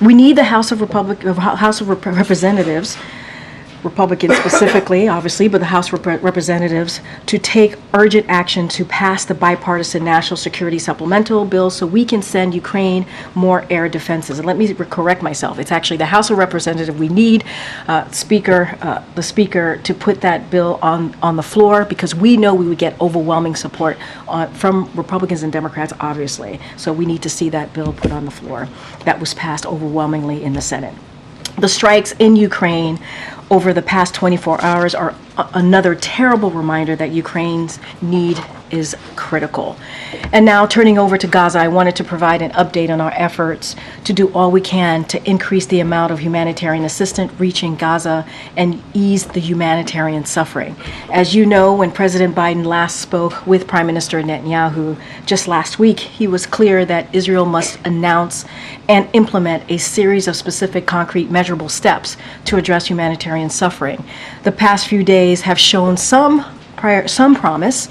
We need the House of Representatives, Republicans specifically, obviously, but the House of Representatives, to take urgent action to pass the bipartisan national security supplemental bill so we can send Ukraine more air defenses. And let me correct myself. It's actually the House of Representatives. We need the Speaker to put that bill on the floor, because we know we would get overwhelming support from Republicans and Democrats, obviously. So we need to see that bill put on the floor. That was passed overwhelmingly in the Senate. The strikes in Ukraine over the past 24 hours are another terrible reminder that Ukraine's need is critical. And now, turning over to Gaza, I wanted to provide an update on our efforts to do all we can to increase the amount of humanitarian assistance reaching Gaza and ease the humanitarian suffering. As you know, when President Biden last spoke with Prime Minister Netanyahu just last week, he was clear that Israel must announce and implement a series of specific, concrete, measurable steps to address humanitarian suffering. The past few days have shown some promise.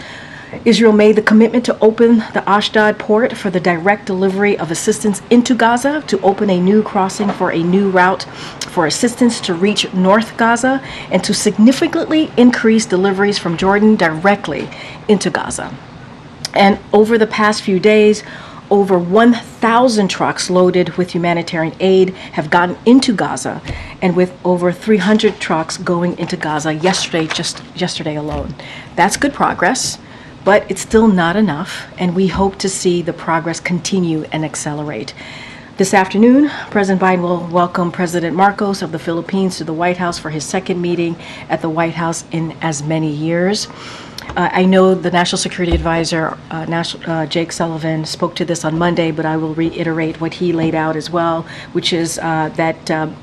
Israel made the commitment to open the Ashdod port for the direct delivery of assistance into Gaza, to open a new crossing for a new route for assistance to reach North Gaza, and to significantly increase deliveries from Jordan directly into Gaza. And over the past few days, over 1,000 trucks loaded with humanitarian aid have gotten into Gaza, and with over 300 trucks going into Gaza yesterday alone. That's good progress, but it's still not enough, and we hope to see the progress continue and accelerate. This afternoon, President Biden will welcome President Marcos of the Philippines to the White House for his second meeting at the White House in as many years. I know the National Security Advisor, Jake Sullivan, spoke to this on Monday, but I will reiterate what he laid out as well, which is that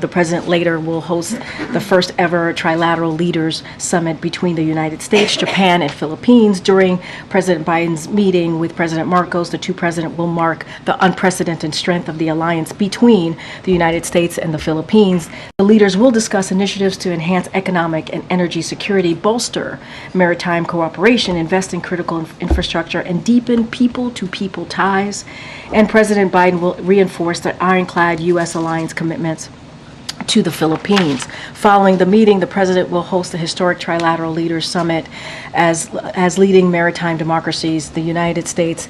the president later will host the first ever trilateral leaders summit between the United States, Japan, and Philippines. During President Biden's meeting with President Marcos, the two presidents will mark the unprecedented strength of the alliance between the United States and the Philippines. The leaders will discuss initiatives to enhance economic and energy security, bolster maritime cooperation, invest in critical infrastructure, and deepen people-to-people ties. And President Biden will reinforce the ironclad U.S. alliance commitments to the Philippines. Following the meeting, the president will host the historic Trilateral Leaders Summit as leading maritime democracies. The United States,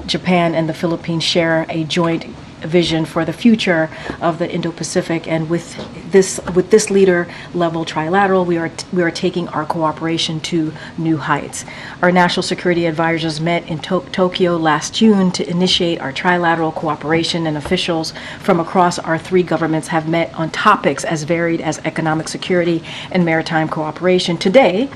Japan, and the Philippines share a joint vision for the future of the Indo-Pacific, and with this leader-level trilateral, we are taking our cooperation to new heights. Our national security advisors met in Tokyo last June to initiate our trilateral cooperation, and officials from across our three governments have met on topics as varied as economic security and maritime cooperation. Today,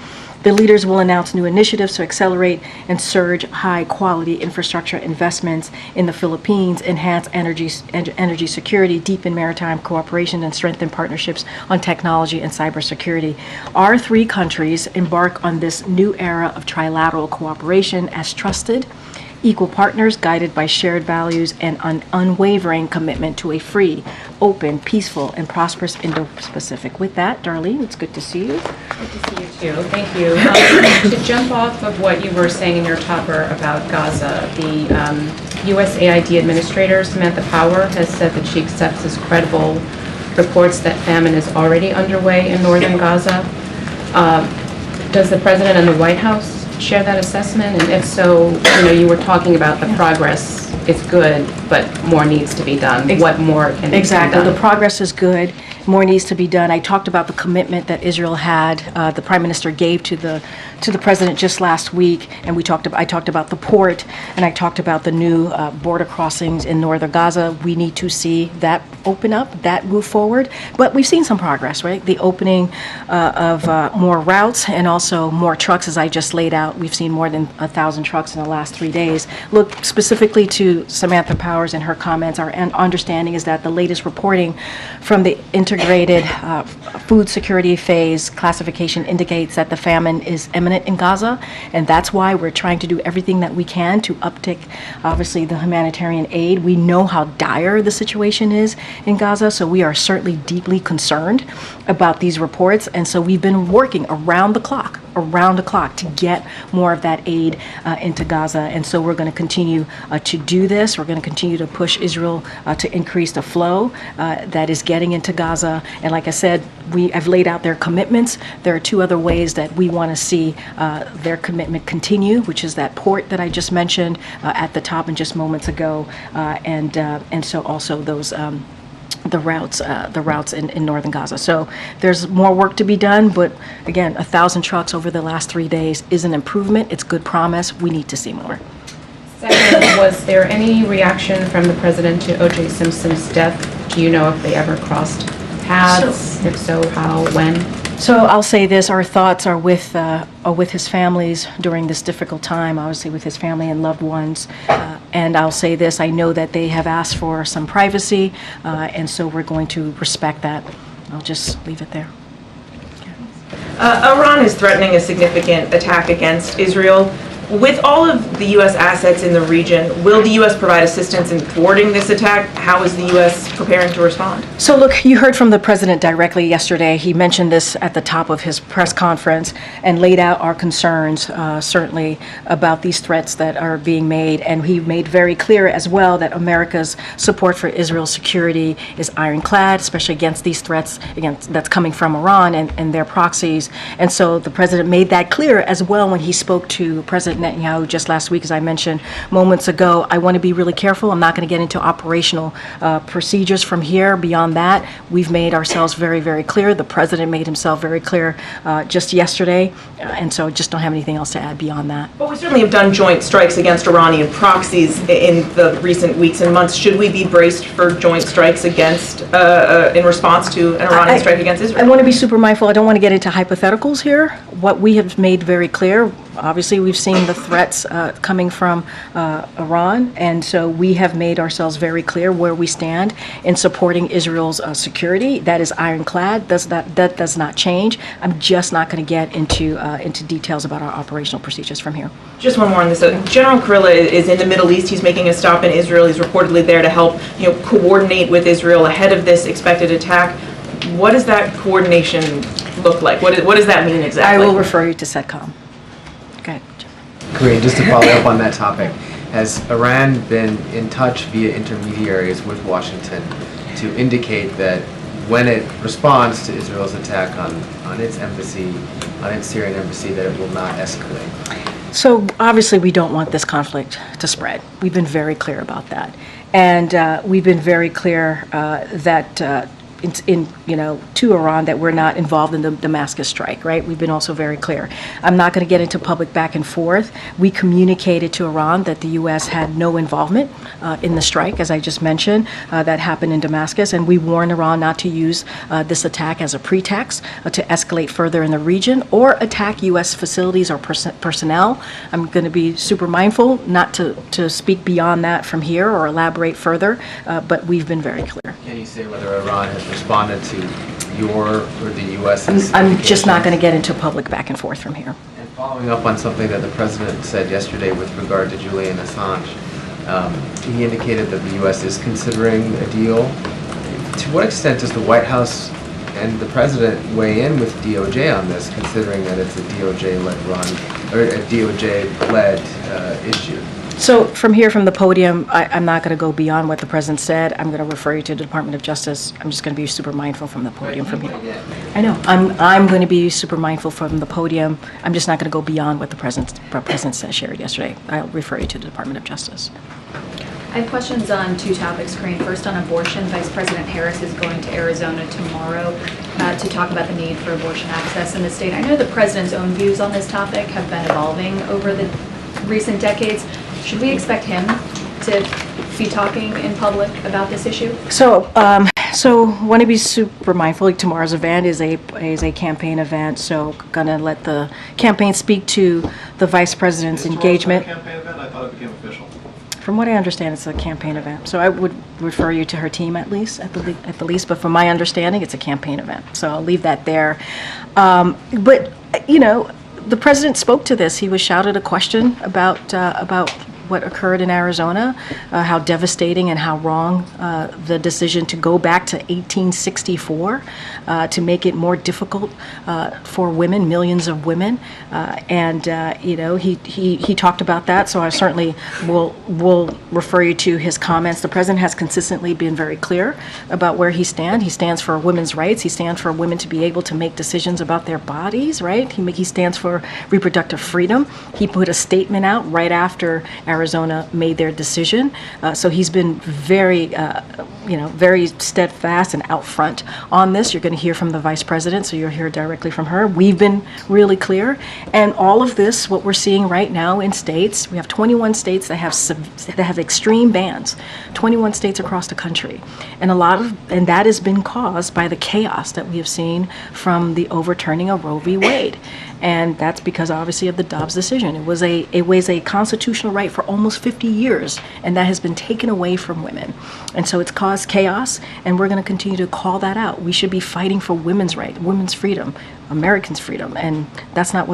the leaders will announce new initiatives to accelerate and surge high-quality infrastructure investments in the Philippines, enhance energy security, deepen maritime cooperation, and strengthen partnerships on technology and cybersecurity. Our three countries embark on this new era of trilateral cooperation as trusted, equal partners guided by shared values and an unwavering commitment to a free, open, peaceful, and prosperous Indo-Pacific. With that, Darlene, it's good to see you. Good to see you too. Thank you. To jump off of what you were saying in your topper about Gaza, the USAID Administrator, Samantha Power, has said that she accepts as credible reports that famine is already underway in northern Gaza. Does the President and the White House share that assessment? And if so, you were talking about the progress is good, but more needs to be done. What more can be done? Exactly. The progress is good. More needs to be done. I talked about the commitment that Israel had, the Prime Minister gave to the President just last week, and I talked about the port, and I talked about the new border crossings in northern Gaza. We need to see that open up, that move forward. But we've seen some progress, right? The opening of more routes and also more trucks, as I just laid out. We've seen more than 1,000 trucks in the last 3 days. Look, specifically to Samantha Powers and her comments, our understanding is that the latest reporting from the integrated food security phase classification indicates that the famine is imminent in Gaza, and that's why we're trying to do everything that we can to uptick, obviously, the humanitarian aid. We know how dire the situation is in Gaza, so we are certainly deeply concerned about these reports, and so we've been working around the clock around the clock to get more of that aid into Gaza. And so we're going to continue to do this. We're going to continue to push Israel to increase the flow that is getting into Gaza. And like I said, I've laid out their commitments. There are two other ways that we want to see their commitment continue, which is that port that I just mentioned at the top and just moments ago, and so also those the routes in northern Gaza. So there's more work to be done, but again, 1,000 trucks over the last 3 days is an improvement. It's good promise. We need to see more. Second, was there any reaction from the president to OJ Simpson's death? Do you know if they ever crossed paths? If so, how, when? So I'll say this: our thoughts are with his families during this difficult time. Obviously, with his family and loved ones. And I'll say this: I know that they have asked for some privacy, and so we're going to respect that. I'll just leave it there. Iran is threatening a significant attack against Israel. With all of the U.S. assets in the region, will the U.S. provide assistance in thwarting this attack? How is the U.S. preparing to respond? So look, you heard from the president directly yesterday. He mentioned this at the top of his press conference and laid out our concerns, certainly, about these threats that are being made. And he made very clear as well that America's support for Israel's security is ironclad, especially against these threats that's coming from Iran and their proxies. And so the president made that clear as well when he spoke to President Netanyahu just last week, as I mentioned moments ago. I want to be really careful. I'm not going to get into operational procedures from here. Beyond that, we've made ourselves very, very clear. The president made himself very clear just yesterday, and so just don't have anything else to add beyond that. But we certainly have done joint strikes against Iranian proxies in the recent weeks and months. Should we be braced for joint strikes against, in response to an Iranian strike against Israel? I want to be super mindful. I don't want to get into hypotheticals here. What we have made very clear, obviously, we've seen the threats coming from Iran, and so we have made ourselves very clear where we stand in supporting Israel's security. That is ironclad. That does not change. I'm just not going to get into details about our operational procedures from here. Just one more on this. So General Kurilla is in the Middle East. He's making a stop in Israel. He's reportedly there to help, coordinate with Israel ahead of this expected attack. What does that coordination look like? What does that mean exactly? I will refer you to SETCOM. Okay. Karine, just to follow up on that topic, has Iran been in touch via intermediaries with Washington to indicate that when it responds to Israel's attack on its embassy, on its Syrian embassy, that it will not escalate? So obviously we don't want this conflict to spread. We've been very clear about that. And we've been very clear that to Iran that we're not involved in the Damascus strike, right? We've been also very clear. I'm not going to get into public back and forth. We communicated to Iran that the U.S. had no involvement in the strike, as I just mentioned, that happened in Damascus, and we warned Iran not to use this attack as a pretext to escalate further in the region or attack U.S. facilities or personnel. I'm going to be super mindful not to speak beyond that from here or elaborate further, but we've been very clear. Can you say whether Iran has responded to your or the U.S.'s I'm just not going to get into public back and forth from here. And following up on something that the president said yesterday with regard to Julian Assange, he indicated that the U.S. is considering a deal. To what extent does the White House and the president weigh in with DOJ on this, considering that it's a DOJ-led a DOJ-led issue? So from here, from the podium, I'm not going to go beyond what the president said. I'm going to refer you to the Department of Justice. I'm just going to be super mindful from the podium from here. I know. I'm going to be super mindful from the podium. I'm just not going to go beyond what the president said, shared yesterday. I'll refer you to the Department of Justice. I have questions on two topics, Karine. First, on abortion. Vice President Harris is going to Arizona tomorrow to talk about the need for abortion access in the state. I know the president's own views on this topic have been evolving over the recent decades. Should we expect him to be talking in public about this issue? So want to be super mindful. Tomorrow's event is a campaign event, so gonna let the campaign speak to the vice president's engagement. Is campaign event? I thought it became official. From what I understand, it's a campaign event. So I would refer you to her team at the least. But from my understanding, it's a campaign event. So I'll leave that there. But the president spoke to this. He was shouted a question about what occurred in Arizona, how devastating and how wrong the decision to go back to 1864 to make it more difficult for women, millions of women. He talked about that, so I certainly will refer you to his comments. The president has consistently been very clear about where he stands. He stands for women's rights. He stands for women to be able to make decisions about their bodies, right? He stands for reproductive freedom. He put a statement out right after Arizona made their decision. So he's been very, very steadfast and out front on this. You're going to hear from the vice president, so you'll hear directly from her. We've been really clear. And all of this, what we're seeing right now in states, we have 21 states that have extreme bans, 21 states across the country. And that has been caused by the chaos that we have seen from the overturning of Roe v. Wade. And that's because obviously of the Dobbs decision. It was a constitutional right for almost 50 years, and that has been taken away from women. And so it's caused chaos, and we're going to continue to call that out. We should be fighting for women's rights, women's freedom, Americans' freedom, and that's not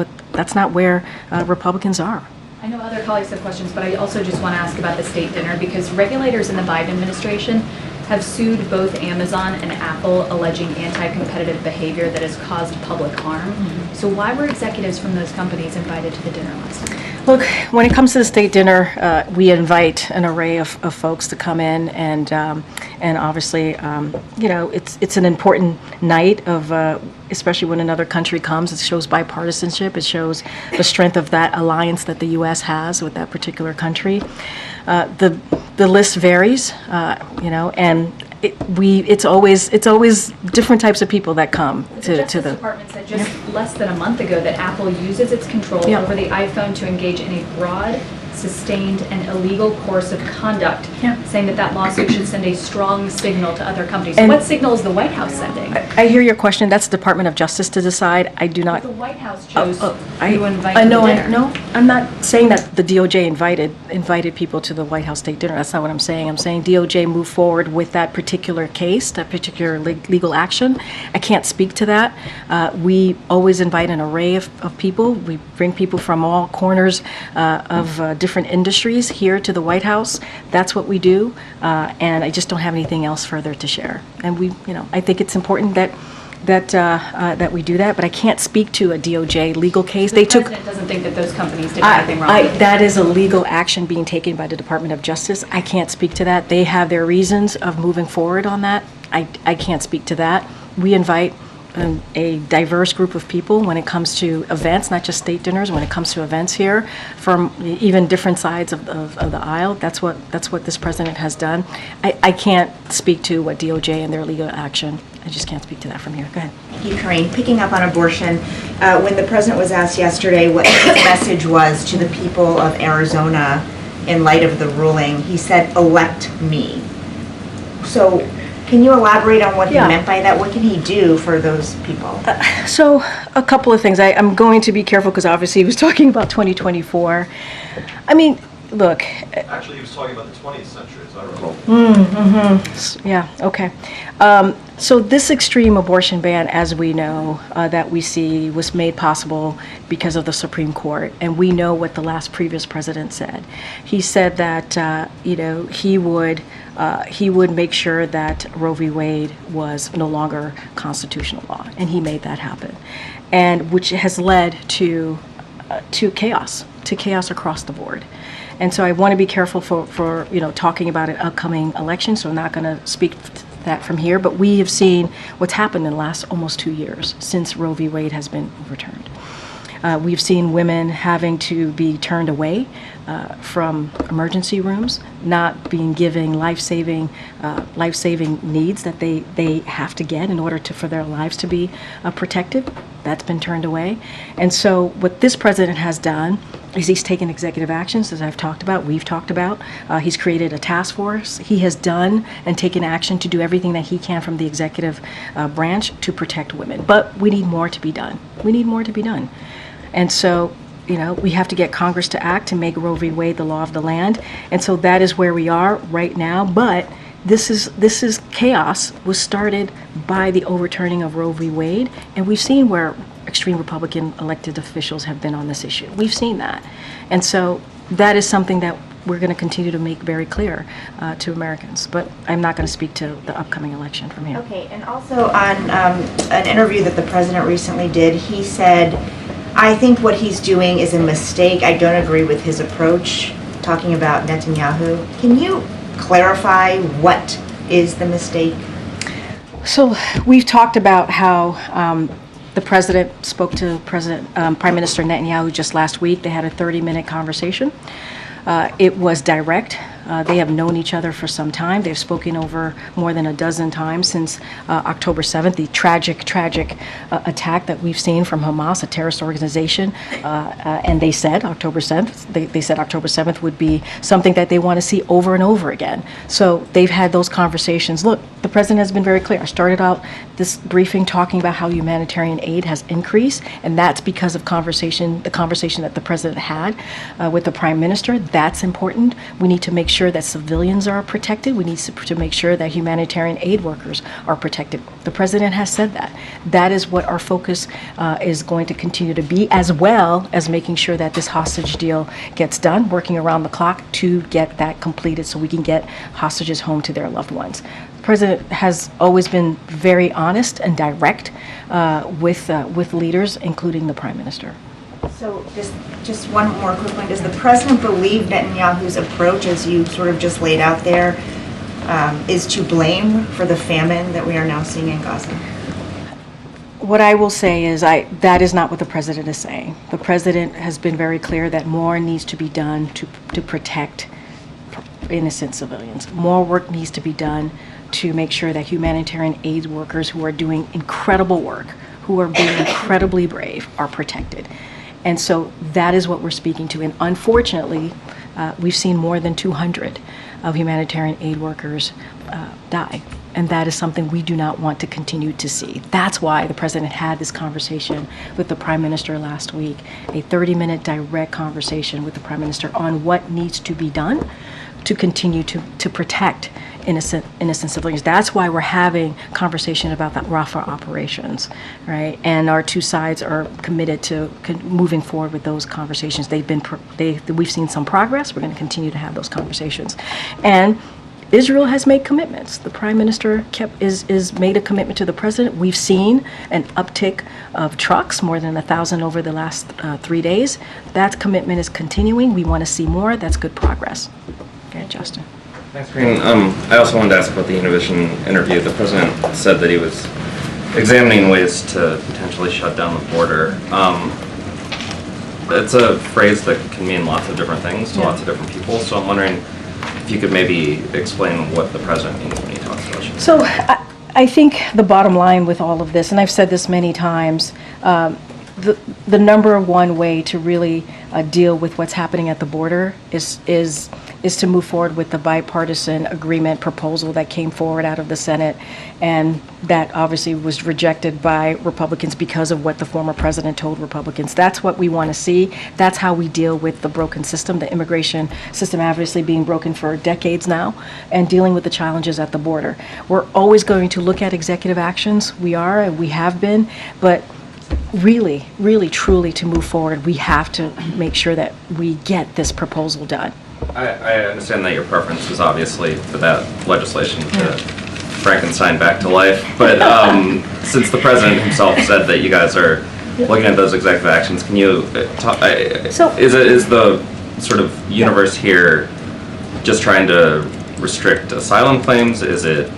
where Republicans are. I know other colleagues have questions, but I also just want to ask about the state dinner, because regulators in the Biden administration have sued both Amazon and Apple, alleging anti-competitive behavior that has caused public harm. Mm-hmm. So why were executives from those companies invited to the dinner last night? Look, when it comes to the state dinner, we invite an array of folks to come in, and obviously, it's an important night of, especially when another country comes. It shows bipartisanship. It shows the strength of that alliance that the U.S. has with that particular country. The list varies, and it's always different types of people that come to the Justice Department said just less than a month ago that Apple uses its control over the iPhone to engage in a broad, sustained, and illegal course of conduct, saying that lawsuit should send a strong signal to other companies. So what signal is the White House sending? I hear your question. That's the Department of Justice to decide. I do not. But the White House chose to invite to the dinner. No, I'm not saying that the DOJ invited people to the White House state dinner. That's not what I'm saying. I'm saying DOJ moved forward with that particular case, that particular legal action. I can't speak to that. We always invite an array of people. We bring people from all corners of different industries here to the White House. That's what we do, and I just don't have anything else further to share. And I think it's important that we do that, but I can't speak to a DOJ legal case. The president doesn't think that those companies did anything wrong. That is a legal action being taken by the Department of Justice. I can't speak to that. They have their reasons of moving forward on that. I can't speak to that. We invite a diverse group of people when it comes to events, not just state dinners, when it comes to events here from even different sides of the aisle. That's what this president has done. I can't speak to what DOJ and their legal action. I just can't speak to that from here. Go ahead. Thank you, Karine. Picking up on abortion, when the president was asked yesterday what his message was to the people of Arizona in light of the ruling, he said, "Elect me." So can you elaborate on what he meant by that? What can he do for those people? So a couple of things. I'm going to be careful because obviously he was talking about 2024. I mean, look. Actually, he was talking about the 20th century, as I recall. Yeah, okay. So this extreme abortion ban, as we know, that we see was made possible because of the Supreme Court. And we know what the last previous president said. He said that, he would make sure that Roe v. Wade was no longer constitutional law. And he made that happen. And which has led to chaos across the board. And so I want to be careful for talking about an upcoming election, so I'm not going to speak to that from here, but we have seen what's happened in the last almost 2 years since Roe v. Wade has been overturned. We've seen women having to be turned away from emergency rooms, not being given life-saving needs that they have to get in order for their lives to be protected. That's been turned away. And so what this president has done is he's taken executive actions, as I've talked about, we've talked about. He's created a task force. He has done and taken action to do everything that he can from the executive branch to protect women. But we need more to be done. We need more to be done. And so, we have to get Congress to act to make Roe v. Wade the law of the land. And so that is where we are right now. But this is chaos was started by the overturning of Roe v. Wade. And we've seen where extreme Republican elected officials have been on this issue. We've seen that. And so that is something that we're going to continue to make very clear to Americans. But I'm not going to speak to the upcoming election from here. Okay, and also on an interview that the president recently did, he said, I think what he's doing is a mistake. I don't agree with his approach, talking about Netanyahu. Can you clarify what is the mistake? So we've talked about how the president spoke to Prime Minister Netanyahu just last week. They had a 30-minute conversation. It was direct. They have known each other for some time. They've spoken over more than a dozen times since October 7th, the tragic attack that we've seen from Hamas, a terrorist organization. And they said October 7th, they said October 7th would be something that they want to see over and over again. So they've had those conversations. Look, the president has been very clear. I started out this briefing talking about how humanitarian aid has increased, and that's because of the conversation that the president had with the prime minister. That's important. We need to make sure that civilians are protected. We need to make sure that humanitarian aid workers are protected. The president has said that. That is what our focus is going to continue to be, as well as making sure that this hostage deal gets done, working around the clock to get that completed so we can get hostages home to their loved ones. The president has always been very honest and direct with leaders, including the prime minister. So just one more quick one. Does the president believe Netanyahu's approach, as you sort of just laid out there, is to blame for the famine that we are now seeing in Gaza? What I will say is that is not what the president is saying. The president has been very clear that more needs to be done to protect innocent civilians. More work needs to be done to make sure that humanitarian aid workers who are doing incredible work, who are being incredibly brave, are protected. And so that is what we're speaking to. And unfortunately, we've seen more than 200 of humanitarian aid workers die. And that is something we do not want to continue to see. That's why the president had this conversation with the prime minister last week, a 30-minute direct conversation with the prime minister on what needs to be done to continue to protect innocent civilians. That's why we're having conversation about that Rafah operations, right? And our two sides are committed to moving forward with those conversations. We've seen some progress. We're going to continue to have those conversations, and Israel has made commitments. The prime minister is made a commitment to the president. We've seen an uptick of trucks, more than 1,000 over the last 3 days. That commitment is continuing. We want to see more. That's good progress. Okay, Justin. Thanks, Karine. I also wanted to ask about the Univision interview. The president said that he was examining ways to potentially shut down the border. It's a phrase that can mean lots of different things to lots of different people, so I'm wondering if you could maybe explain what the president means when he talks about shutting So I think the bottom line with all of this, and I've said this many times, the number one way to really deal with what's happening at the border is to move forward with the bipartisan agreement proposal that came forward out of the Senate, and that obviously was rejected by Republicans because of what the former president told Republicans. That's what we want to see. That's how we deal with the broken system, the immigration system obviously being broken for decades now, and dealing with the challenges at the border. We're always going to look at executive actions. We are, and we have been, but really, truly to move forward, we have to make sure that we get this proposal done. I understand that your preference is obviously for that legislation to Frankenstein back to life, but since the president himself said that you guys are looking at those executive actions, can you talk, is the sort of universe here just trying to restrict asylum claims? Is it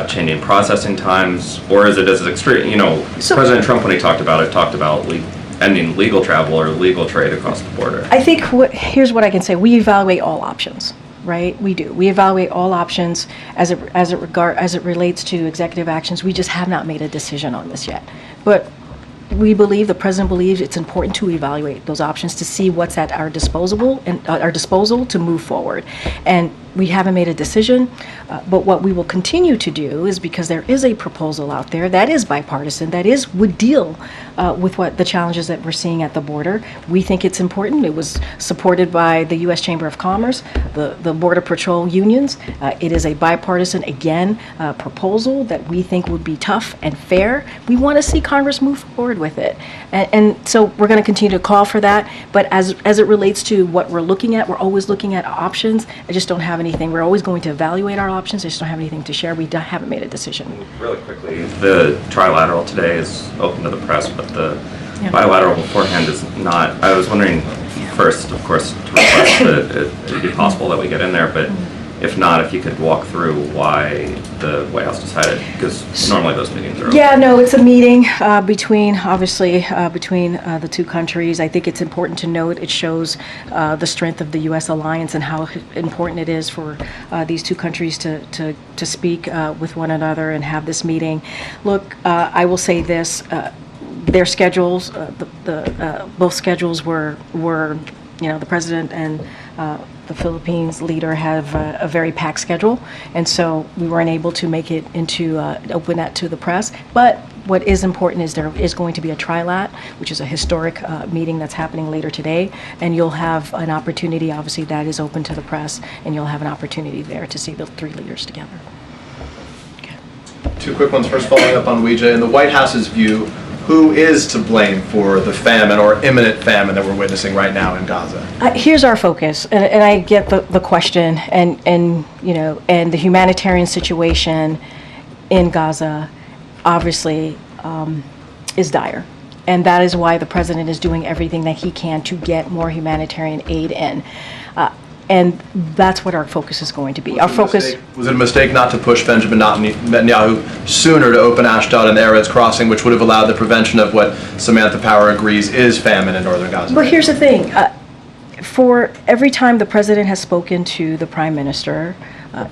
changing processing times, or is it as extreme? President Trump, when he talked about ending legal travel or legal trade across the border. I think here's what I can say: we evaluate all options, right? We do. We evaluate all options as it relates to executive actions. We just have not made a decision on this yet, but the president believes it's important to evaluate those options to see what's at our disposal to move forward. And We haven't made a decision, but what we will continue to do is, because there is a proposal out there that is bipartisan, would deal with what the challenges that we're seeing at the border. We think it's important. It was supported by the U.S. Chamber of Commerce, the Border Patrol unions. It is a bipartisan, again, proposal that we think would be tough and fair. We want to see Congress move forward with it. And so we're going to continue to call for that. But as it relates to what we're looking at, we're always looking at options. I just don't have anything. We're always going to evaluate our options. I just don't have anything to share. We haven't made a decision. Really quickly, the trilateral today is open to the press, but the bilateral beforehand is not. I was wondering, first, of course, to request that it'd be possible that we get in there, but if not, if you could walk through why the White House decided, because normally those meetings are open. Yeah, no, it's a meeting between the two countries. I think it's important to note it shows the strength of the U.S. alliance and how important it is for these two countries to speak with one another and have this meeting. Look, I will say this, their schedules, both schedules were, the president and the Philippines leader have a very packed schedule, and so we weren't able to make it into open that to the press. But what is important is there is going to be a trilat, which is a historic meeting that's happening later today, and you'll have an opportunity, obviously that is open to the press, and you'll have an opportunity there to see the three leaders together. Okay. Two quick ones. First, following up on Ouija, in the White House's view, who is to blame for the famine or imminent famine that we're witnessing right now in Gaza? Here's our focus, and I get the question, and the humanitarian situation in Gaza obviously is dire, and that is why the president is doing everything that he can to get more humanitarian aid in. And that's what our focus is going to be. Was it a mistake not to push Benjamin Netanyahu sooner to open Ashdod and the Erez crossing, which would have allowed the prevention of what Samantha Power agrees is famine in northern Gaza? But here's the thing. For every time the president has spoken to the prime minister,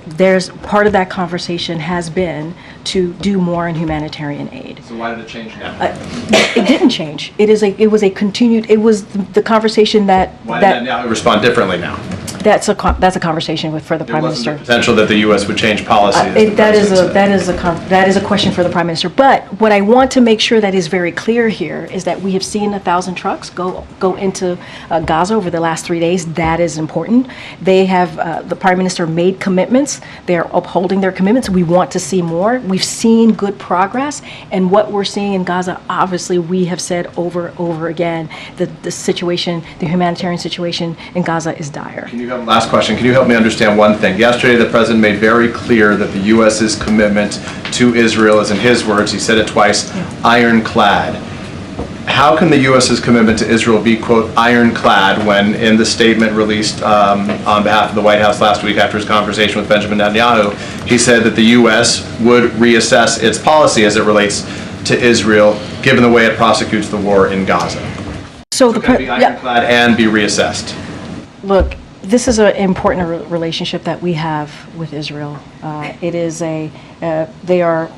there's part of that conversation has been to do more in humanitarian aid. So why did it change now? It didn't change. It was the conversation that. Why did Netanyahu respond differently now? That's a conversation for the prime minister. There wasn't the potential that the U.S. would change policy. That is a question for the prime minister. But what I want to make sure that is very clear here is that we have seen 1,000 trucks go into Gaza over the last 3 days. That is important. They have the prime minister made commitments. They are upholding their commitments. We want to see more. We've seen good progress, and what we're seeing in Gaza, obviously, we have said over and over again that the situation, the humanitarian situation in Gaza is dire. Last question. Can you help me understand one thing? Yesterday, the president made very clear that the U.S.'s commitment to Israel is, in his words, he said it twice, ironclad. How can the U.S.'s commitment to Israel be, quote, ironclad, when in the statement released on behalf of the White House last week after his conversation with Benjamin Netanyahu, he said that the U.S. would reassess its policy as it relates to Israel, given the way it prosecutes the war in Gaza? So it can be ironclad and be reassessed. Look, this is an important relationship that we have with Israel. They are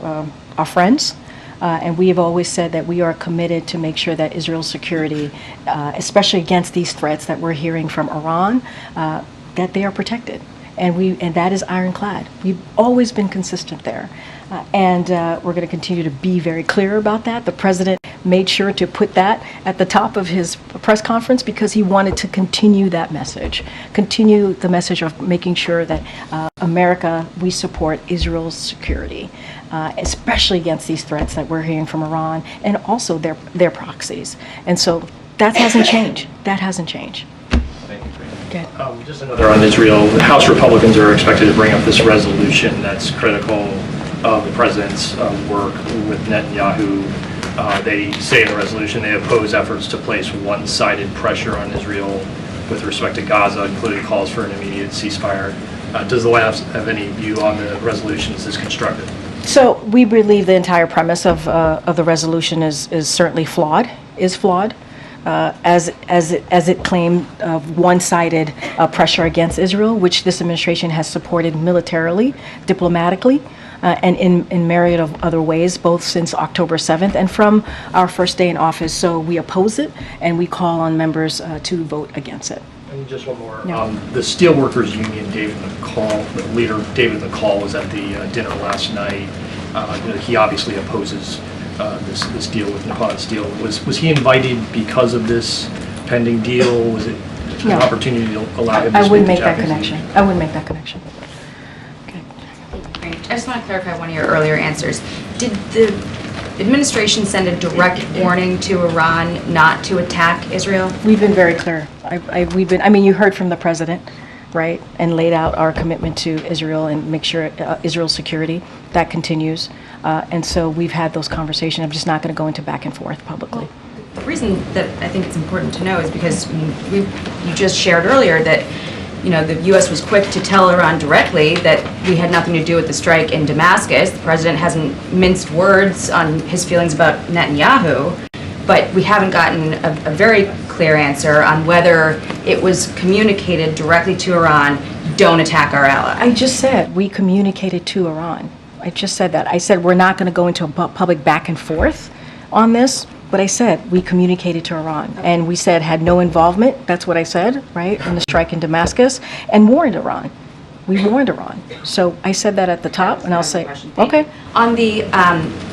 our friends, and we have always said that we are committed to make sure that Israel's security, especially against these threats that we're hearing from Iran, that they are protected. And that is ironclad. We've always been consistent there. And we're going to continue to be very clear about that. The president made sure to put that at the top of his press conference because he wanted to continue that message, continue the message of making sure that America, we support Israel's security, especially against these threats that we're hearing from Iran and also their proxies. And so that hasn't changed. That hasn't changed. Okay. Just another on Israel. The House Republicans are expected to bring up this resolution that's critical of the president's work with Netanyahu. They say in the resolution they oppose efforts to place one-sided pressure on Israel with respect to Gaza, including calls for an immediate ceasefire. Does the White House have any view on the resolution? Is this constructive? So we believe the entire premise of the resolution is certainly flawed. As it claimed one-sided pressure against Israel, which this administration has supported militarily, diplomatically, and in myriad of other ways, both since October 7th and from our first day in office. So we oppose it, and we call on members to vote against it. And just one more. Yeah. The Steelworkers Union, David McCall, the leader, David McCall, was at the dinner last night. He obviously opposes this deal with Nippon Steel. Was he invited because of this pending deal? Was it No. an opportunity to allow him to I speak wouldn't to make that Japanese connection. leaders? I wouldn't make that connection. Okay. I just want to clarify one of your earlier answers. Did the administration send a direct warning to Iran not to attack Israel? We've been very clear. I mean, you heard from the president, right, and laid out our commitment to Israel and make sure Israel's security. That continues. And so we've had those conversations. I'm just not going to go into back and forth publicly. The reason that I think it's important to know is because you just shared earlier that the U.S. was quick to tell Iran directly that we had nothing to do with the strike in Damascus. The president hasn't minced words on his feelings about Netanyahu, but we haven't gotten a very clear answer on whether it was communicated directly to Iran, don't attack our ally. I just said we communicated to Iran. I just said that. I said we're not going to go into a public back and forth on this, but I said we communicated to Iran. And we said had no involvement, that's what I said, right, in the strike in Damascus, and warned Iran. We warned Iran. So I said that at the top, and I'll say, okay. On the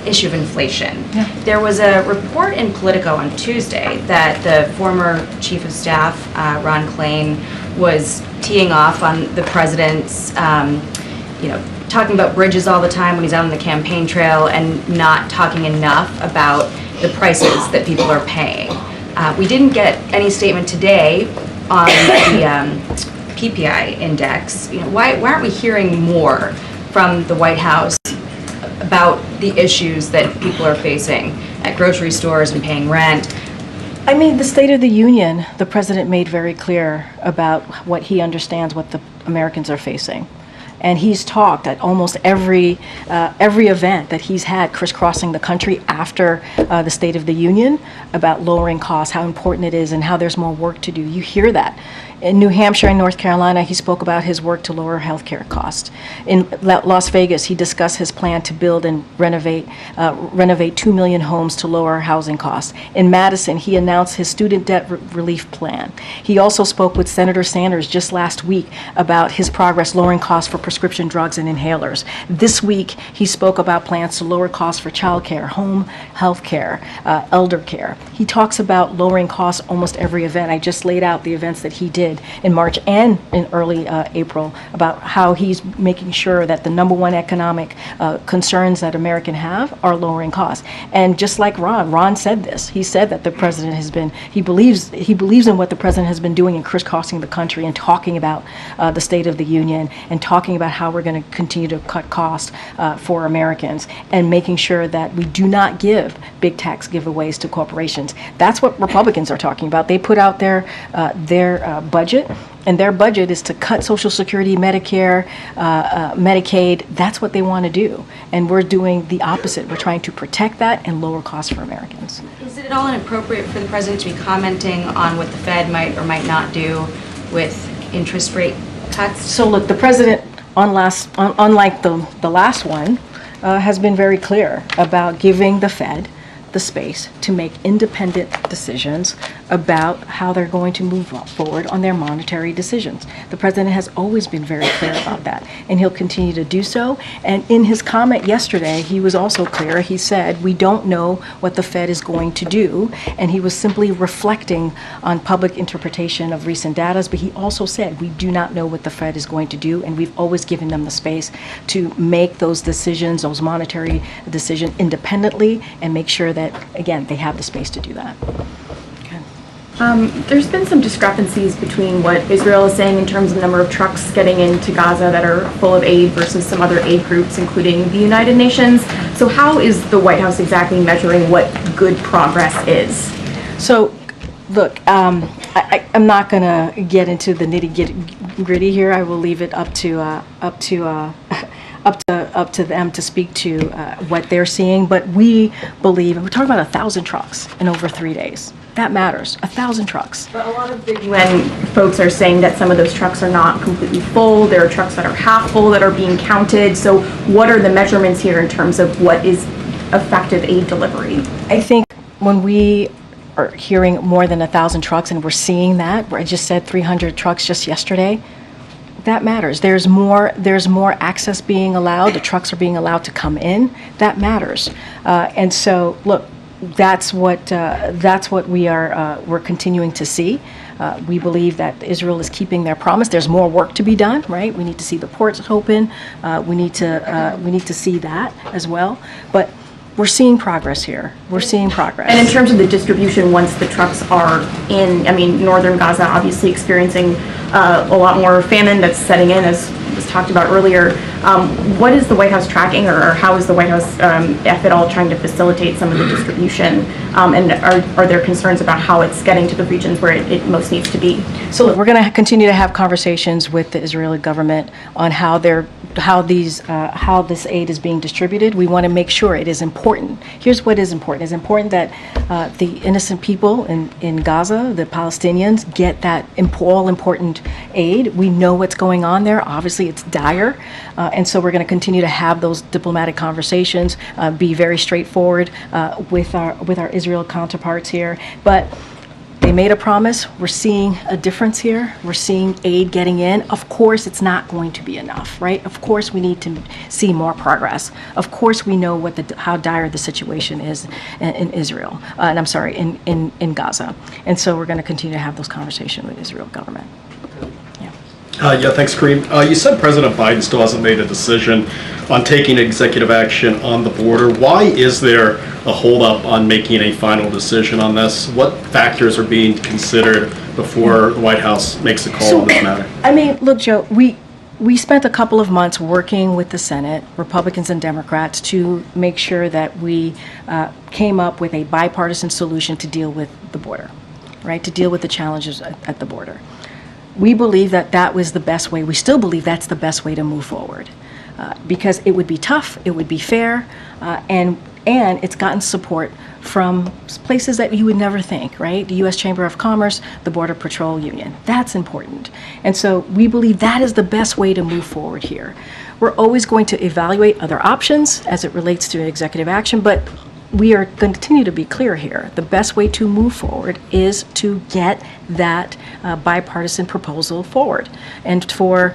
issue of inflation, Yeah. there was a report in Politico on Tuesday that the former chief of staff, Ron Klain, was teeing off on the president's, talking about bridges all the time when he's out on the campaign trail and not talking enough about the prices that people are paying. We didn't get any statement today on the PPI index. Why aren't we hearing more from the White House about the issues that people are facing at grocery stores and paying rent? I mean, the State of the Union, the president made very clear about what he understands what the Americans are facing. And he's talked at almost every event that he's had crisscrossing the country after the State of the Union about lowering costs, how important it is, and how there's more work to do. You hear that. In New Hampshire and North Carolina, he spoke about his work to lower healthcare costs. In Las Vegas, he discussed his plan to build and renovate 2 million homes to lower housing costs. In Madison, he announced his student debt relief plan. He also spoke with Senator Sanders just last week about his progress lowering costs for prescription drugs and inhalers. This week, he spoke about plans to lower costs for child care, home health care, elder care. He talks about lowering costs almost every event. I just laid out the events that he did in March and in early April about how he's making sure that the number one economic concerns that Americans have are lowering costs. And just like Ron said this. He said that the president he believes in what the president has been doing in crisscrossing the country and talking about the State of the Union and talking about how we're going to continue to cut costs for Americans and making sure that we do not give big tax giveaways to corporations. That's what Republicans are talking about. They put out their budget, and their budget is to cut Social Security, Medicare, Medicaid. That's what they want to do. And we're doing the opposite. We're trying to protect that and lower costs for Americans. Is it at all inappropriate for the president to be commenting on what the Fed might or might not do with interest rate cuts? So look, the president, unlike the last one, has been very clear about giving the Fed the space to make independent decisions about how they're going to move forward on their monetary decisions. The president has always been very clear about that, and he'll continue to do so. And in his comment yesterday, he was also clear. He said, we don't know what the Fed is going to do, and he was simply reflecting on public interpretation of recent data, but he also said, we do not know what the Fed is going to do, and we've always given them the space to make those decisions, those monetary decisions independently, and make sure that, again, they have the space to do that. There's been some discrepancies between what Israel is saying in terms of the number of trucks getting into Gaza that are full of aid versus some other aid groups, including the United Nations. So how is the White House exactly measuring what good progress is? So, look, I'm not going to get into the nitty-gritty here. I will leave it up to them to speak to what they're seeing. But we believe, and we're talking about 1,000 trucks in over 3 days. That matters, 1,000 trucks. But a lot of the UN folks are saying that some of those trucks are not completely full. There are trucks that are half full that are being counted. So what are the measurements here in terms of what is effective aid delivery? I think when we are hearing more than 1,000 trucks, and we're seeing that. I just said 300 trucks just yesterday. That matters. There's more access being allowed. The trucks are being allowed to come in. That matters. And so, look, that's what we're continuing to see. We believe that Israel is keeping their promise. There's more work to be done, right? We need to see the ports open. We need to see that as well. But we're seeing progress here. We're seeing progress. And in terms of the distribution, once the trucks are in, I mean, northern Gaza obviously experiencing a lot more famine that's setting in, as was talked about earlier. What is the White House tracking, or how is the White House, if at all, trying to facilitate some of the distribution? And are there concerns about how it's getting to the regions where it most needs to be? So we're going to continue to have conversations with the Israeli government on how this aid is being distributed. We want to make sure it is important. Here's what is important. It's important that the innocent people in Gaza, the Palestinians, get that all important aid. We know what's going on there. Obviously, it's dire. And so we're going to continue to have those diplomatic conversations, be very straightforward with our Israel counterparts here. But they made a promise. We're seeing a difference here. We're seeing aid getting in. Of course, it's not going to be enough, right? Of course, we need to see more progress. Of course, we know how dire the situation is in Israel, and I'm sorry, in Gaza. And so we're going to continue to have those conversations with the Israel government. Yeah, thanks, Karine. You said President Biden still hasn't made a decision on taking executive action on the border. Why is there a holdup on making a final decision on this? What factors are being considered before the White House makes a call on this matter? I mean, look, Joe, we spent a couple of months working with the Senate, Republicans and Democrats, to make sure that we came up with a bipartisan solution to deal with the border, right? To deal with the challenges at the border. We believe that was the best way. We still believe that's the best way to move forward, because it would be tough, it would be fair, and it's gotten support from places that you would never think, right? The U.S. Chamber of Commerce, the Border Patrol Union. That's important. And so we believe that is the best way to move forward here. We're always going to evaluate other options as it relates to executive action, but we are going to continue to be clear here. The best way to move forward is to get that bipartisan proposal forward, and for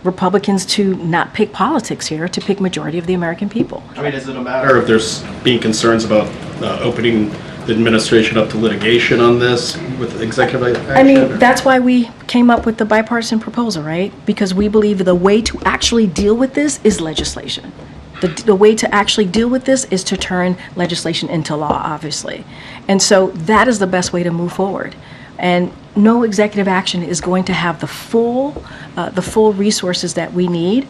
Republicans to not pick politics here, to pick majority of the American people. I mean, is it a matter of there's being concerns about opening the administration up to litigation on this with executive action? I mean, that's why we came up with the bipartisan proposal, right? Because we believe the way to actually deal with this is legislation. The way to actually deal with this is to turn legislation into law, obviously. And so that is the best way to move forward. And no executive action is going to have the full resources that we need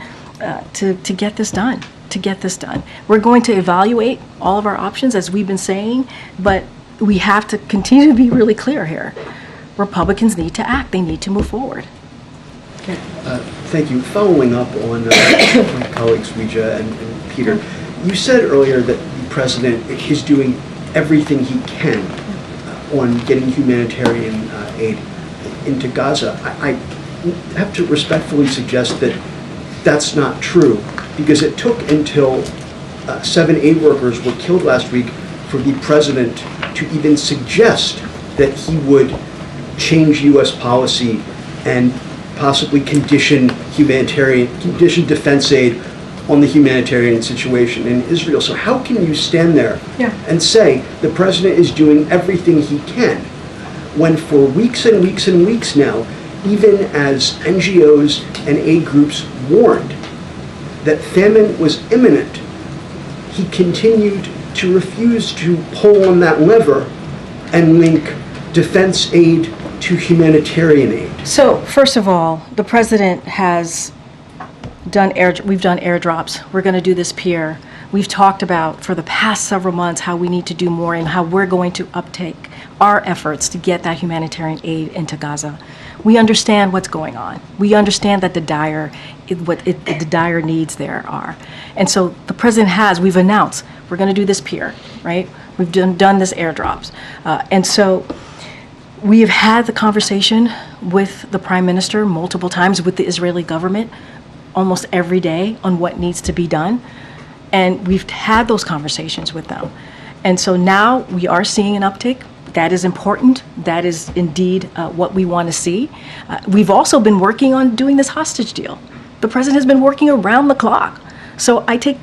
to get this done. We're going to evaluate all of our options, as we've been saying, but we have to continue to be really clear here. Republicans need to act. They need to move forward. Okay. Thank you. Following up on my colleagues Rija and Peter, you said earlier that the president is doing everything he can on getting humanitarian aid into Gaza. I have to respectfully suggest that that's not true, because it took until 7 aid workers were killed last week for the president to even suggest that he would change U.S. policy and possibly condition defense aid on the humanitarian situation in Israel. So how can you stand there and say the president is doing everything he can, when for weeks and weeks and weeks now, even as NGOs and aid groups warned that famine was imminent, he continued to refuse to pull on that lever and link defense aid to humanitarian aid? So, first of all, the president has we've done airdrops. We're going to do this peer. We've talked about for the past several months how we need to do more and how we're going to uptake our efforts to get that humanitarian aid into Gaza. We understand what's going on. We understand that the dire needs there are. And so the president we've announced, we're going to do this peer, right? We've done this airdrops. And so we have had the conversation with the prime minister multiple times, with the Israeli government almost every day, on what needs to be done. And we've had those conversations with them. And so now we are seeing an uptick. That is important. That is indeed what we want to see. We've also been working on doing this hostage deal. The president has been working around the clock. So I take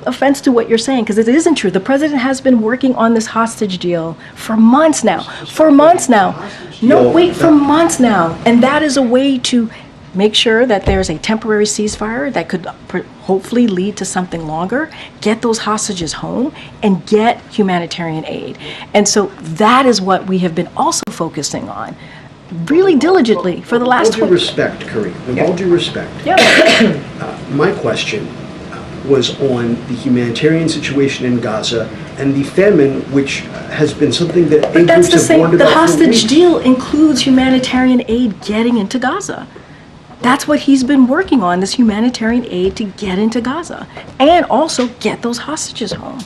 offense to what you're saying, because it isn't true. The president has been working on this hostage deal for months now. For months now. No, wait, for months now. And that is a way to make sure that there's a temporary ceasefire that could hopefully lead to something longer, get those hostages home, and get humanitarian aid. And so that is what we have been also focusing on really diligently for the last 20 years. With all due respect, Karine, with all due respect, my question was on the humanitarian situation in Gaza and the famine, which has been something that but that's the same. The about hostage deal includes humanitarian aid getting into Gaza. That's what he's been working on, this humanitarian aid to get into Gaza and also get those hostages home.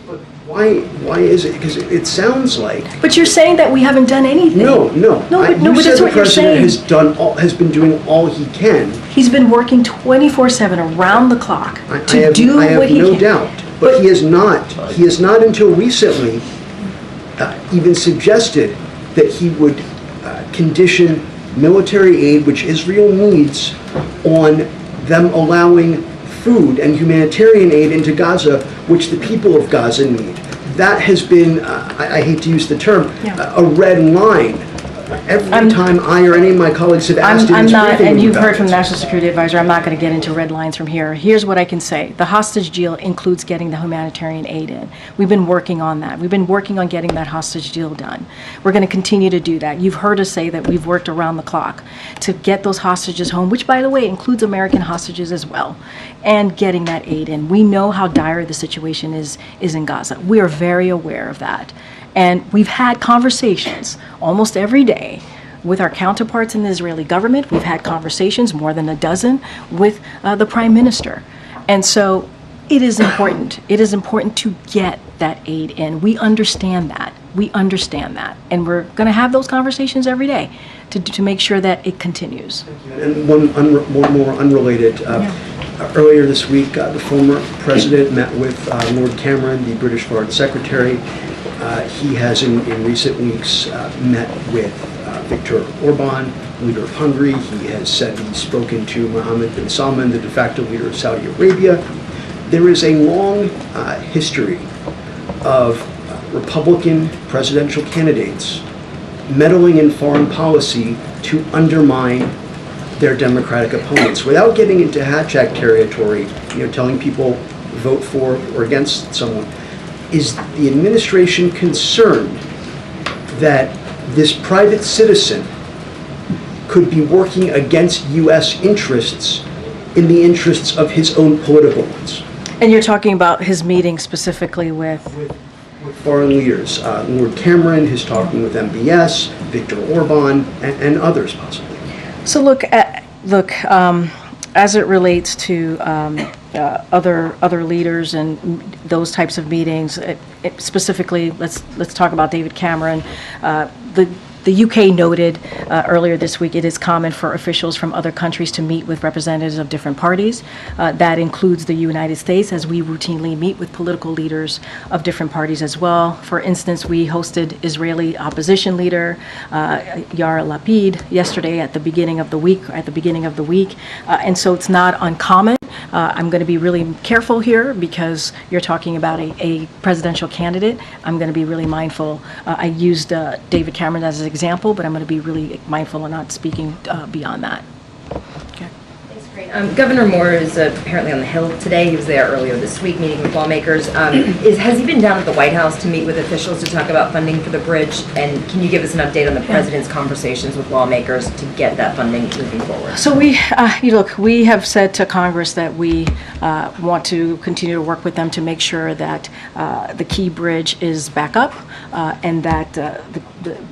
But why is it? Because it sounds like. But you're saying that we haven't done anything. No. But that's what you're saying. The president has been doing all he can. He's been working 24/7 around the clock to do what he can. I have no doubt. But he has not until recently even suggested that he would condition military aid, which Israel needs, on them allowing food and humanitarian aid into Gaza, which the people of Gaza need. That has been, I hate to use the term, a red line. Every time I or any of my colleagues have asked I'm not, and you've heard from the National Security Advisor, I'm not going to get into red lines from here. Here's what I can say. The hostage deal includes getting the humanitarian aid in. We've been working on that. We've been working on getting that hostage deal done. We're going to continue to do that. You've heard us say that we've worked around the clock to get those hostages home, which, by the way, includes American hostages as well, and getting that aid in. We know how dire the situation is in Gaza. We are very aware of that. And we've had conversations almost every day with our counterparts in the Israeli government. We've had conversations, more than a dozen, with the Prime Minister. And so it is important. It is important to get that aid in. We understand that. We understand that. And we're going to have those conversations every day to make sure that it continues. And one more unrelated. Earlier this week, the former president met with Lord Cameron, the British Foreign Secretary. He has, in recent weeks, met with Viktor Orban, leader of Hungary. He has said he's spoken to Mohammed bin Salman, the de facto leader of Saudi Arabia. There is a long history of Republican presidential candidates meddling in foreign policy to undermine their Democratic opponents without getting into hat check territory, telling people vote for or against someone. Is the administration concerned that this private citizen could be working against U.S. interests in the interests of his own political ones? And you're talking about his meeting specifically with foreign leaders. Lord Cameron is talking with MBS, Viktor Orban, and others possibly. So look, as it relates to other leaders and those types of meetings, specifically, let's talk about David Cameron. The UK noted earlier this week it is common for officials from other countries to meet with representatives of different parties. That includes the United States, as we routinely meet with political leaders of different parties as well. For instance, we hosted Israeli opposition leader Yair Lapid yesterday at the beginning of the week. And so it's not uncommon. I'm going to be really careful here because you're talking about a presidential candidate. I'm going to be really mindful. I used David Cameron as an example, but I'm going to be really mindful of not speaking beyond that. Okay. Thanks, Karine. Governor Moore is apparently on the Hill today. He was there earlier this week meeting with lawmakers. Has he been down at the White House to meet with officials to talk about funding for the bridge? And can you give us an update on the president's conversations with lawmakers to get that funding moving forward? So we have said to Congress that we want to continue to work with them to make sure that the Key Bridge is back up and that the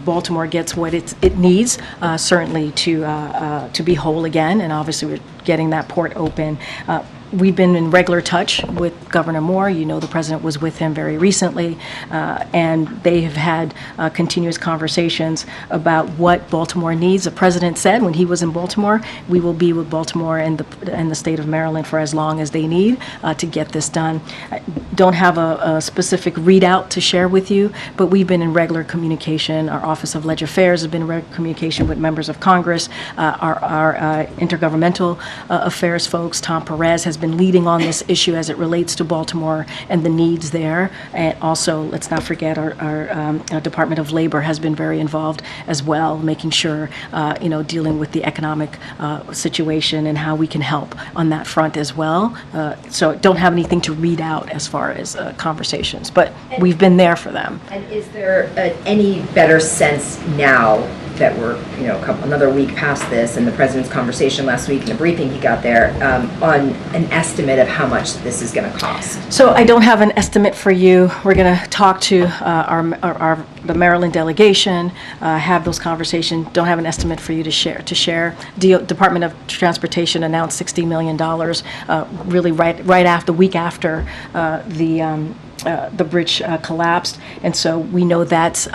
Baltimore gets what it needs, certainly to be whole again. And obviously we're getting that port open. We've been in regular touch with Governor Moore. You know, the president was with him very recently, and they have had continuous conversations about what Baltimore needs. The president said when he was in Baltimore, we will be with Baltimore and the state of Maryland for as long as they need to get this done. I don't have a specific readout to share with you, but we've been in regular communication. Our Office of Legislative Affairs has been in regular communication with members of Congress. Our intergovernmental affairs folks, Tom Perez, has been leading on this issue as it relates to Baltimore and the needs there. And also, let's not forget, our Department of Labor has been very involved as well, making sure, dealing with the economic situation and how we can help on that front as well. So don't have anything to read out as far as conversations, but we've been there for them. And is there any better sense now that we're, another week past this and the president's conversation last week and the briefing he got there, on an estimate of how much this is going to cost? So I don't have an estimate for you. We're going to talk to the Maryland delegation, have those conversations. Don't have an estimate for you to share. Department of Transportation announced $60 million, really right after, the week after the bridge collapsed, and so we know that's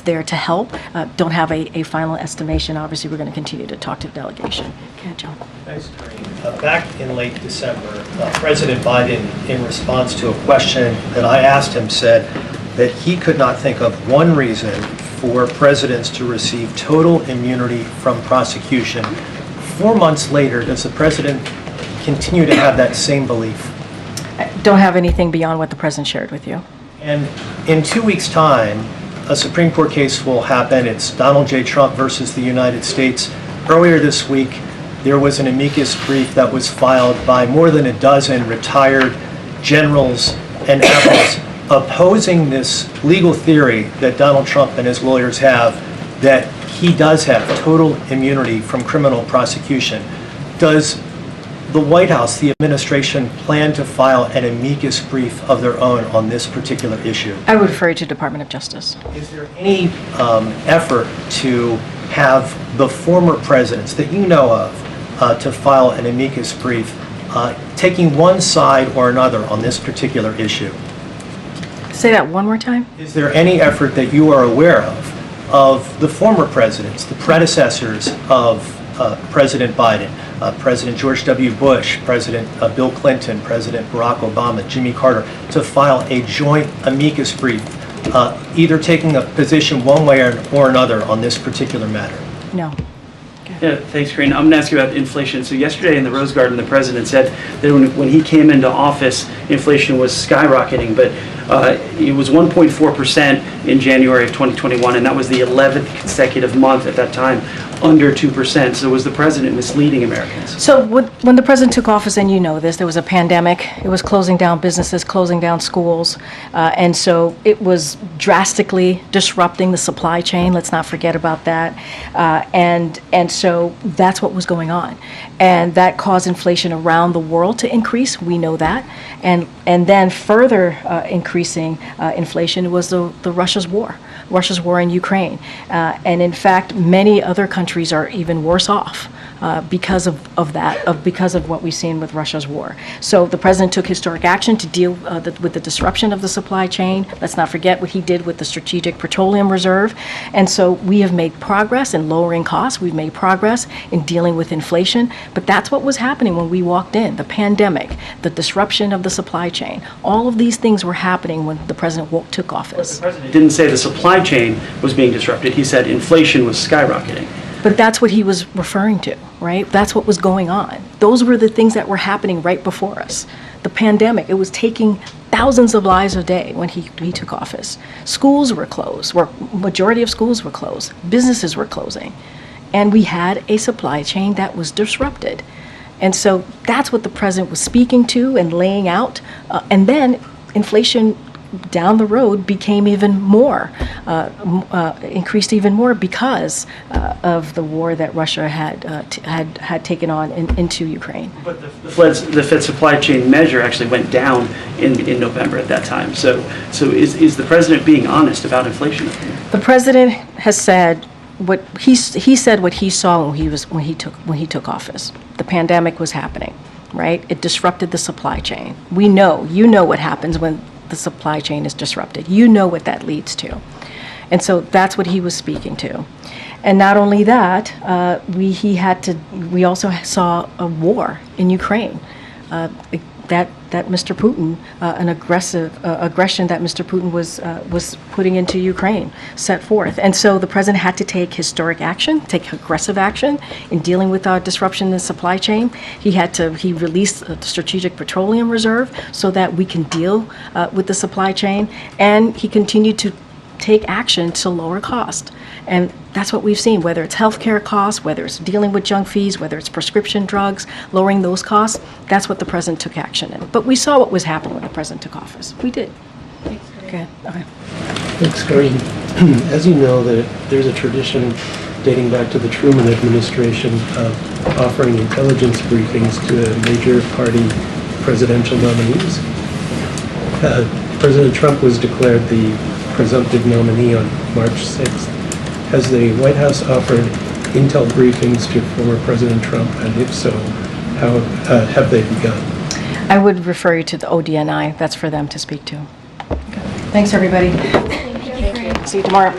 there to help. Don't have a final estimation. Obviously, we're going to continue to talk to the delegation. Okay, John. Thanks, Karine. Back in late December, President Biden, in response to a question that I asked him, said that he could not think of one reason for presidents to receive total immunity from prosecution. 4 months later, does the president continue to have that same belief? I don't have anything beyond what the president shared with you. And in 2 weeks' time, a Supreme Court case will happen. It's Donald J. Trump versus the United States. Earlier this week, there was an amicus brief that was filed by more than a dozen retired generals and admirals opposing this legal theory that Donald Trump and his lawyers have, that he does have total immunity from criminal prosecution. Does the White House, the administration, plan to file an amicus brief of their own on this particular issue? I would refer you to Department of Justice. Is there any effort to have the former presidents that you know of to file an amicus brief taking one side or another on this particular issue? Say that one more time. Is there any effort that you are aware of the former presidents, the predecessors of President Biden, President George W. Bush, President Bill Clinton, President Barack Obama, Jimmy Carter, to file a joint amicus brief, either taking a position one way or another on this particular matter? No. Yeah, thanks, Karine. I'm going to ask you about inflation. So yesterday in the Rose Garden, the president said that when he came into office, inflation was skyrocketing, but it was 1.4% in January of 2021, and that was the 11th consecutive month at that time under 2%. So was the president misleading Americans? So when the president took office, and you know this, there was a pandemic. It was closing down businesses, closing down schools, and so it was drastically disrupting the supply chain. Let's not forget about that. And so that's what was going on, and that caused inflation around the world to increase. We know that, and then further increasing inflation was the Russia's war in Ukraine, and in fact, many other countries are even worse off because of what we've seen with Russia's war. So the president took historic action to deal with the disruption of the supply chain. Let's not forget what he did with the Strategic Petroleum Reserve, and so we have made progress in lowering costs. We've made progress in dealing with inflation, but that's what was happening when we walked in. The pandemic, the disruption of the supply chain, all of these things were happening when the president took office. The president didn't say the supply chain was being disrupted. He said inflation was skyrocketing. But that's what he was referring to, right? That's what was going on. Those were the things that were happening right before us. The pandemic, it was taking thousands of lives a day when he took office. Schools were closed, majority of schools were closed, businesses were closing, and we had a supply chain that was disrupted. And so that's what the president was speaking to and laying out, and then inflation down the road became even more, increased even more because of the war that Russia had taken on into Ukraine. But the Fed supply chain measure actually went down in November at that time. So is the president being honest about inflation? The president has said what he said what he saw when he took office. The pandemic was happening. right? It disrupted the supply chain. We know, you know what happens when the supply chain is disrupted. You know what that leads to. And so that's what he was speaking to. And not only that, we also saw a war in Ukraine. That Mr. Putin, an aggression that Mr. Putin was putting into Ukraine, set forth. And so the president had to take historic action, take aggressive action in dealing with our disruption in the supply chain. He released the Strategic Petroleum Reserve so that we can deal with the supply chain. And he continued to take action to lower cost. And that's what we've seen, whether it's healthcare costs, whether it's dealing with junk fees, whether it's prescription drugs, lowering those costs. That's what the president took action in. But we saw what was happening when the president took office. We did. Okay. Thanks, Karine. As you know, there's a tradition dating back to the Truman administration of offering intelligence briefings to major party presidential nominees. President Trump was declared the presumptive nominee on March 6th. Has the White House offered intel briefings to former President Trump, and if so, how have they begun? I would refer you to the ODNI. That's for them to speak to. Okay. Thanks, everybody. Thank you. See you tomorrow.